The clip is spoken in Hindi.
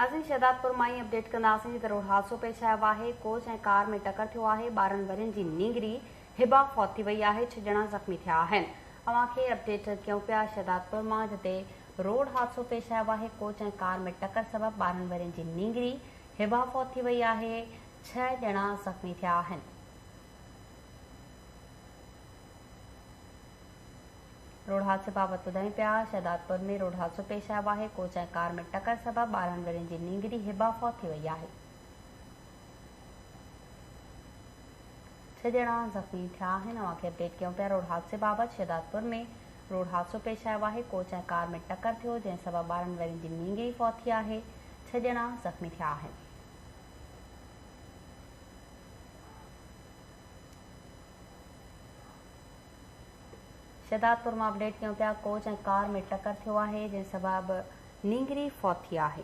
नाज़रीन शहदादपुर मां ही अपडेट कंदासीं त रोड हादसो पेश आयो आहे। कोच ऐं कार में टक्कर थियो आहे। 12 वरियनि जी नींगरी हिबा फौत थी वई आहे। 6 ॼणा ज़ख़्मी थिया आहिनि। अव्हांखे अपडेट कयूं पिया शहदादपुर मां, जिते रोड हादसो पेश आयो आहे। कोच ऐं कार में टक्कर सबबि 12 वरियनि जी नींगरी हिबा फौत थी वई आहे। 6 ॼणा ज़ख़्मी थिया आहिनि। रोड हादसे बाबत ॿुधायूं पिया। शहदादपुर में रोड हादसो पेश आयो आहे। कोच ऐं कार में टक्कर सबबि 12 वरियनि जी नींगरी हिबा फौत थी वई आहे। 6 ॼणा ज़ख़्मी थिया आहिनि। अव्हांखे अपडेट कयूं पिया रोड हादसे बाबत। शहदादपुर में रोड हादसो पेश आयो आहे। कोच ऐं कार में टक्कर थियो, जंहिं सबबि 12 वरियनि जी नींगरी फौत थी आहे। 6 ॼणा ज़ख़्मी थिया आहिनि। शहदादपुर में अपडेट कयूं पिया। कोच ऐं कार में टक्कर थियो आहे, जंहिं सबबि नींगरी फौत थी आहे।